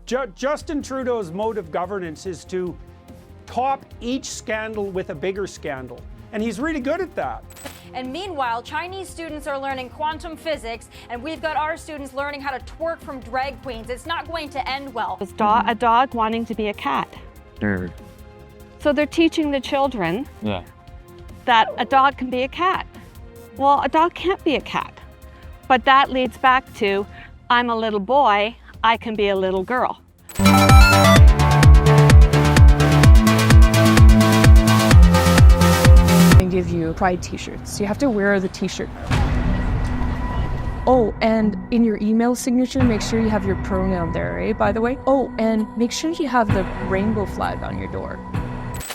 Justin Trudeau's mode of governance is to top each scandal with a bigger scandal, and he's really good at that. And meanwhile, Chinese students are learning quantum physics, and we've got our students learning how to twerk from drag queens. It's not going to end well. It's a dog wanting to be a cat. Nerd. So they're teaching the children that a dog can be a cat. Well, a dog can't be a cat. But that leads back to, I'm a little boy, I can be a little girl. They give you pride t-shirts. You have to wear the t-shirt. Oh, and in your email signature, make sure you have your pronoun there, eh, by the way? Oh, and make sure you have the rainbow flag on your door.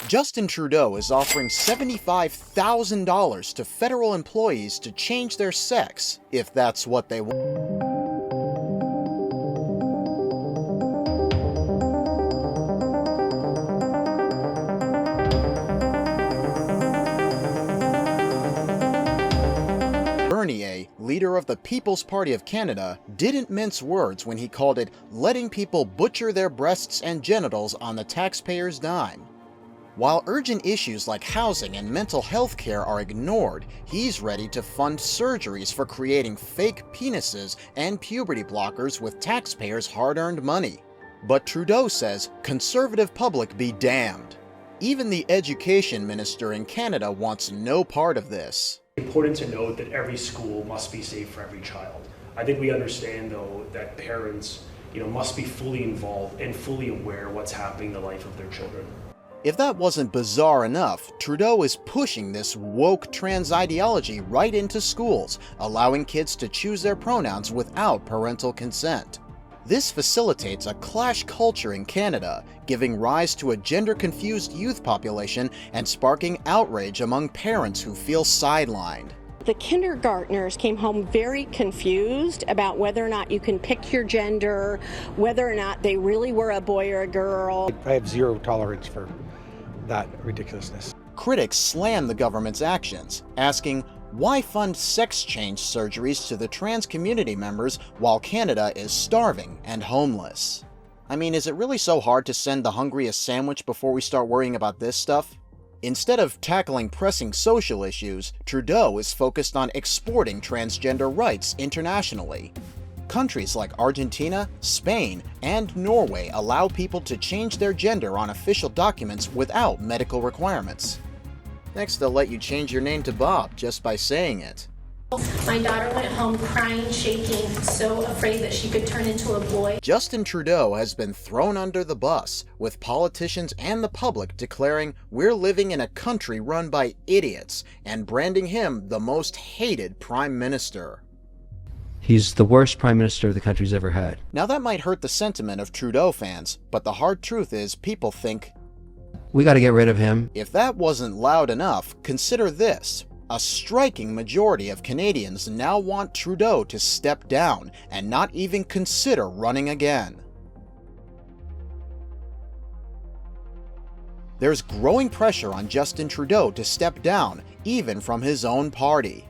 Justin Trudeau is offering $75,000 to federal employees to change their sex, if that's what they want. Leader of the People's Party of Canada, didn't mince words when he called it letting people butcher their breasts and genitals on the taxpayer's dime. While urgent issues like housing and mental health care are ignored, he's ready to fund surgeries for creating fake penises and puberty blockers with taxpayers' hard-earned money. But Trudeau says, conservative public be damned. Even the education minister in Canada wants no part of this. Important to note that every school must be safe for every child. I think we understand, though, that parents, must be fully involved and fully aware of what's happening in the life of their children. If that wasn't bizarre enough, Trudeau is pushing this woke trans ideology right into schools, allowing kids to choose their pronouns without parental consent. This facilitates a clash culture in Canada, giving rise to a gender-confused youth population and sparking outrage among parents who feel sidelined. The kindergartners came home very confused about whether or not you can pick your gender, whether or not they really were a boy or a girl. I have zero tolerance for that ridiculousness. Critics slam the government's actions, asking, why fund sex change surgeries to the trans community members while Canada is starving and homeless? I mean, is it really so hard to send the hungry a sandwich before we start worrying about this stuff? Instead of tackling pressing social issues, Trudeau is focused on exporting transgender rights internationally. Countries like Argentina, Spain, and Norway allow people to change their gender on official documents without medical requirements. Next, they'll let you change your name to Bob just by saying it. My daughter went home crying, shaking, so afraid that she could turn into a boy. Justin Trudeau has been thrown under the bus, with politicians and the public declaring we're living in a country run by idiots and branding him the most hated prime minister. He's the worst prime minister the country's ever had. Now that might hurt the sentiment of Trudeau fans, but the hard truth is people think, we got to get rid of him. If that wasn't loud enough, consider this. A striking majority of Canadians now want Trudeau to step down and not even consider running again. There's growing pressure on Justin Trudeau to step down, even from his own party.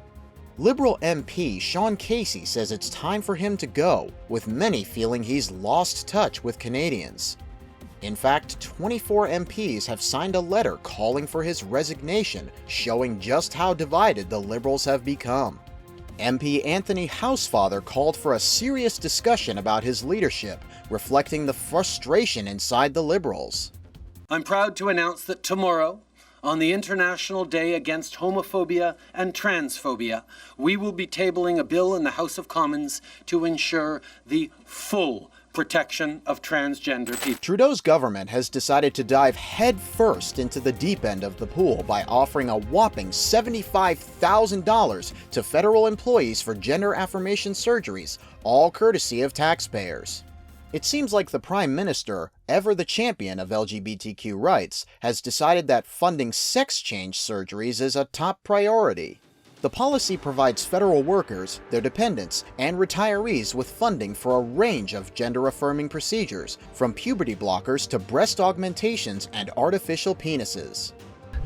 Liberal MP Sean Casey says it's time for him to go, with many feeling he's lost touch with Canadians. In fact, 24 MPs have signed a letter calling for his resignation, showing just how divided the Liberals have become. MP Anthony Housefather called for a serious discussion about his leadership, reflecting the frustration inside the Liberals. I'm proud to announce that tomorrow, on the International Day Against Homophobia and Transphobia, we will be tabling a bill in the House of Commons to ensure the full protection of transgender people. Trudeau's government has decided to dive headfirst into the deep end of the pool by offering a whopping $75,000 to federal employees for gender affirmation surgeries, all courtesy of taxpayers. It seems like the Prime Minister, ever the champion of LGBTQ rights, has decided that funding sex change surgeries is a top priority. The policy provides federal workers, their dependents, and retirees with funding for a range of gender-affirming procedures, from puberty blockers to breast augmentations and artificial penises.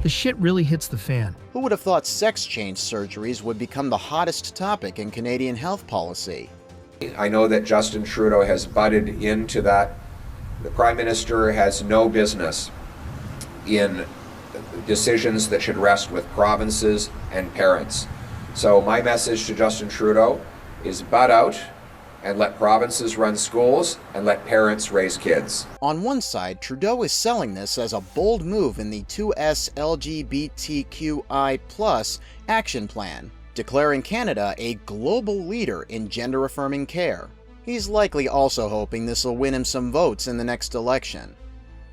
The shit really hits the fan. Who would have thought sex change surgeries would become the hottest topic in Canadian health policy? I know that Justin Trudeau has butted into that The Prime Minister has no business in decisions that should rest with provinces and parents. So my message to Justin Trudeau is butt out and let provinces run schools and let parents raise kids. On one side, Trudeau is selling this as a bold move in the 2S LGBTQI+ action plan, declaring Canada a global leader in gender-affirming care. He's likely also hoping this will win him some votes in the next election.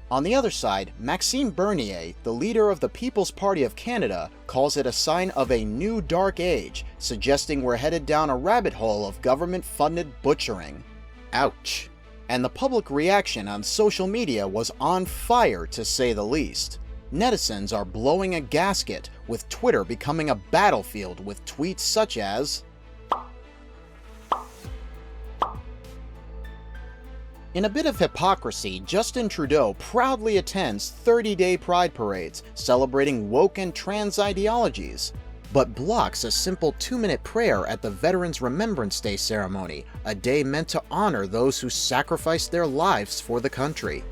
On the other side, Maxime Bernier, the leader of the People's Party of Canada, calls it a sign of a new dark age, suggesting we're headed down a rabbit hole of government-funded butchering. Ouch. And the public reaction on social media was on fire, to say the least. Netizens are blowing a gasket, with Twitter becoming a battlefield with tweets such as, in a bit of hypocrisy, Justin Trudeau proudly attends 30-day pride parades celebrating woke and trans ideologies, but blocks a simple 2-minute prayer at the Veterans Remembrance Day ceremony, a day meant to honor those who sacrificed their lives for the country.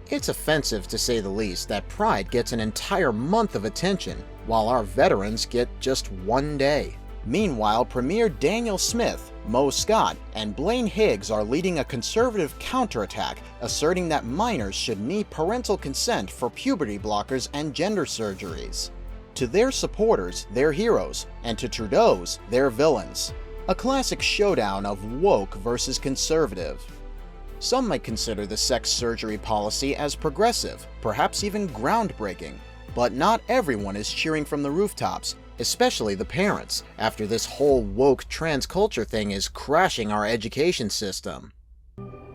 It's offensive, to say the least, that Pride gets an entire month of attention, while our veterans get just 1 day. Meanwhile, Premier Daniel Smith, Mo Scott, and Blaine Higgs are leading a conservative counterattack, asserting that minors should need parental consent for puberty blockers and gender surgeries. To their supporters, they're heroes, and to Trudeau's, they're villains. A classic showdown of woke versus conservative. Some might consider the sex surgery policy as progressive, perhaps even groundbreaking. But not everyone is cheering from the rooftops, especially the parents, after this whole woke trans culture thing is crashing our education system.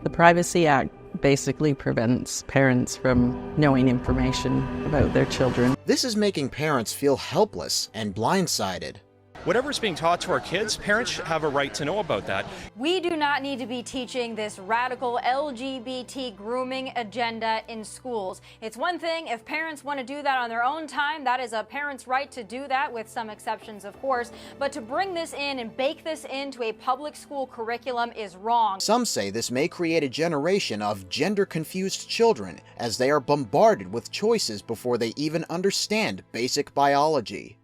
The Privacy Act basically prevents parents from knowing information about their children. This is making parents feel helpless and blindsided. Whatever's being taught to our kids, parents should have a right to know about that. We do not need to be teaching this radical LGBT grooming agenda in schools. It's one thing if parents want to do that on their own time. That is a parent's right to do that, with some exceptions, of course. But to bring this in and bake this into a public school curriculum is wrong. Some say this may create a generation of gender-confused children, as they are bombarded with choices before they even understand basic biology.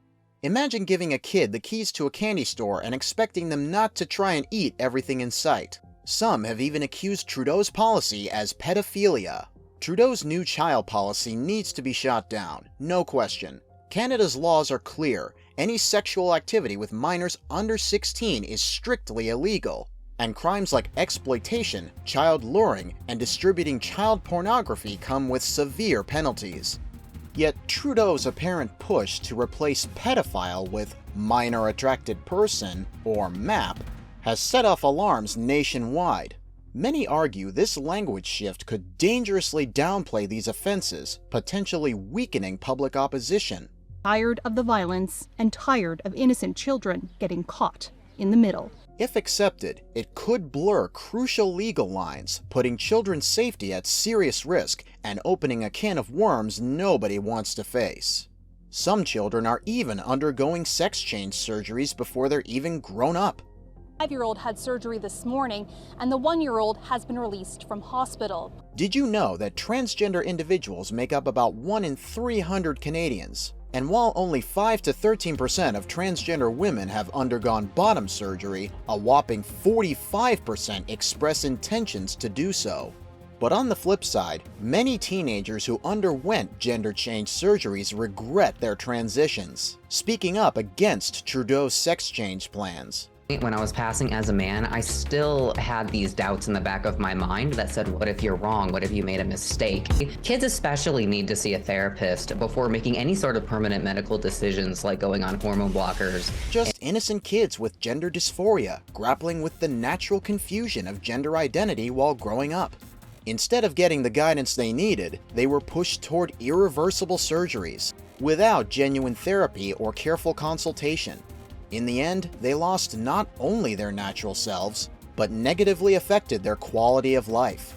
Imagine giving a kid the keys to a candy store and expecting them not to try and eat everything in sight. Some have even accused Trudeau's policy as pedophilia. Trudeau's new child policy needs to be shot down, no question. Canada's laws are clear. Any sexual activity with minors under 16 is strictly illegal. And crimes like exploitation, child luring, and distributing child pornography come with severe penalties. Yet Trudeau's apparent push to replace pedophile with minor attracted person, or MAP, has set off alarms nationwide. Many argue this language shift could dangerously downplay these offenses, potentially weakening public opposition. Tired of the violence and tired of innocent children getting caught in the middle. If accepted, it could blur crucial legal lines, putting children's safety at serious risk and opening a can of worms nobody wants to face. Some children are even undergoing sex change surgeries before they're even grown up. A 5-year-old had surgery this morning, and the 1-year-old has been released from hospital. Did you know that transgender individuals make up about 1 in 300 Canadians? And while only 5 to 13% of transgender women have undergone bottom surgery, a whopping 45% express intentions to do so. But on the flip side, many teenagers who underwent gender change surgeries regret their transitions, speaking up against Trudeau's sex change plans. When I was passing as a man, I still had these doubts in the back of my mind that said, what if you're wrong? What if you made a mistake? Kids especially need to see a therapist before making any sort of permanent medical decisions like going on hormone blockers. Just innocent kids with gender dysphoria, grappling with the natural confusion of gender identity while growing up. Instead of getting the guidance they needed, they were pushed toward irreversible surgeries, without genuine therapy or careful consultation. In the end, they lost not only their natural selves, but negatively affected their quality of life.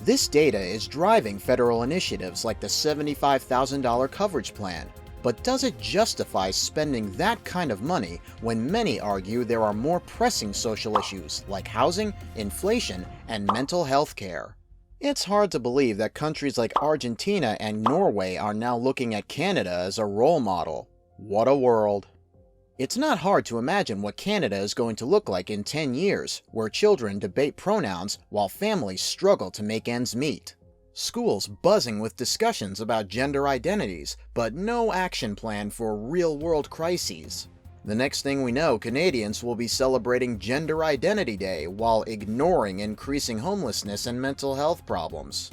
This data is driving federal initiatives like the $75,000 coverage plan. But does it justify spending that kind of money when many argue there are more pressing social issues like housing, inflation, and mental health care? It's hard to believe that countries like Argentina and Norway are now looking at Canada as a role model. What a world. It's not hard to imagine what Canada is going to look like in 10 years, where children debate pronouns while families struggle to make ends meet. Schools buzzing with discussions about gender identities, but no action plan for real-world crises. The next thing we know, Canadians will be celebrating Gender Identity Day while ignoring increasing homelessness and mental health problems.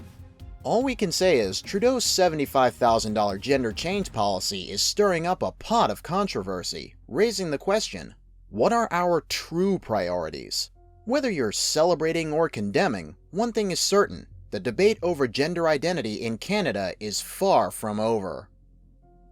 All we can say is Trudeau's $75,000 gender change policy is stirring up a pot of controversy, raising the question, what are our true priorities? Whether you're celebrating or condemning, one thing is certain, the debate over gender identity in Canada is far from over.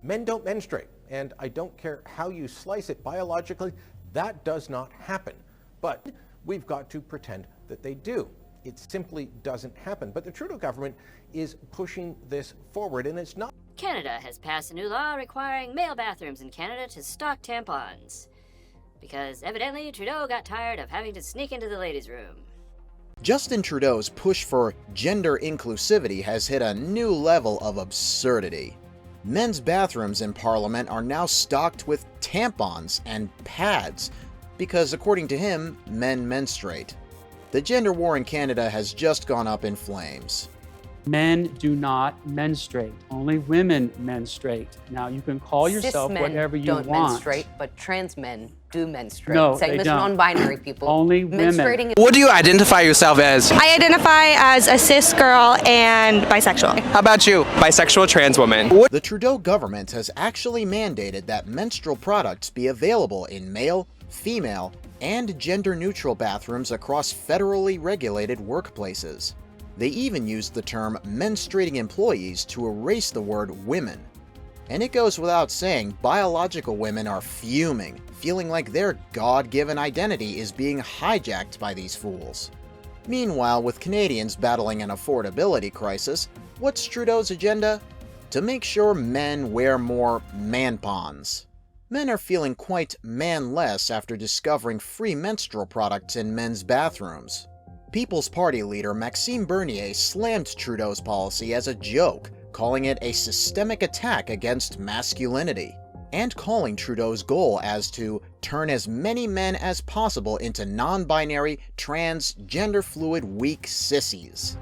Men don't menstruate, and I don't care how you slice it biologically, that does not happen. But we've got to pretend that they do. It simply doesn't happen. But the Trudeau government is pushing this forward, and it's not. Canada has passed a new law requiring male bathrooms in Canada to stock tampons, because evidently Trudeau got tired of having to sneak into the ladies' room. Justin Trudeau's push for gender inclusivity has hit a new level of absurdity. Men's bathrooms in Parliament are now stocked with tampons and pads, because according to him, men menstruate. The gender war in Canada has just gone up in flames. Men do not menstruate. Only women menstruate. Now, you can call yourself whatever you want. Cis men don't menstruate, but trans men do menstruate. No, Same they as don't. non-binary people. Only women. Menstruating. What do you identify yourself as? I identify as a cis girl and bisexual. How about you? Bisexual trans woman. The Trudeau government has actually mandated that menstrual products be available in male, female, and gender-neutral bathrooms across federally regulated workplaces. They even used the term menstruating employees to erase the word women. And it goes without saying, biological women are fuming, feeling like their God-given identity is being hijacked by these fools. Meanwhile, with Canadians battling an affordability crisis, what's Trudeau's agenda? To make sure men wear more man-pons. Men are feeling quite manless after discovering free menstrual products in men's bathrooms. People's Party leader Maxime Bernier slammed Trudeau's policy as a joke, calling it a systemic attack against masculinity, and calling Trudeau's goal as to turn as many men as possible into non-binary, trans, gender-fluid, weak sissies.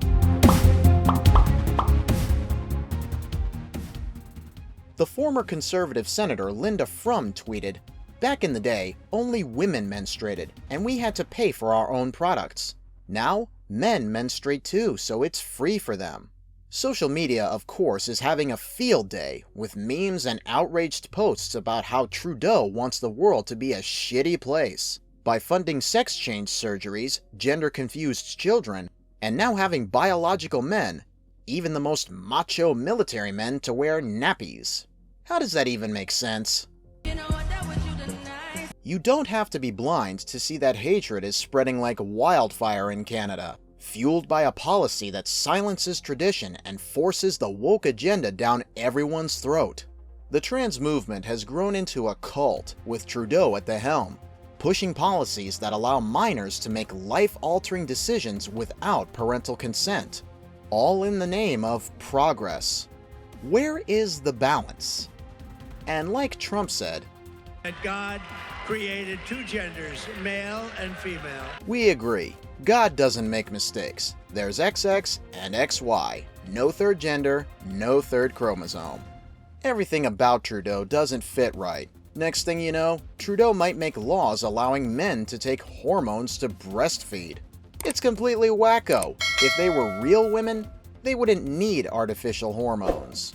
The former Conservative Senator Linda Frum tweeted, "Back in the day, only women menstruated, and we had to pay for our own products. Now, men menstruate too, so it's free for them." Social media, of course, is having a field day, with memes and outraged posts about how Trudeau wants the world to be a shitty place, by funding sex change surgeries, gender-confused children, and now having biological men, even the most macho military men, to wear nappies. How does that even make sense? You don't have to be blind to see that hatred is spreading like wildfire in Canada, fueled by a policy that silences tradition and forces the woke agenda down everyone's throat. The trans movement has grown into a cult, with Trudeau at the helm, pushing policies that allow minors to make life-altering decisions without parental consent, all in the name of progress. Where is the balance? And like Trump said, that God created two genders, male and female. We agree. God doesn't make mistakes. There's XX and XY. No third gender, no third chromosome. Everything about Trudeau doesn't fit right. Next thing you know, Trudeau might make laws allowing men to take hormones to breastfeed. It's completely wacko. If they were real women, they wouldn't need artificial hormones.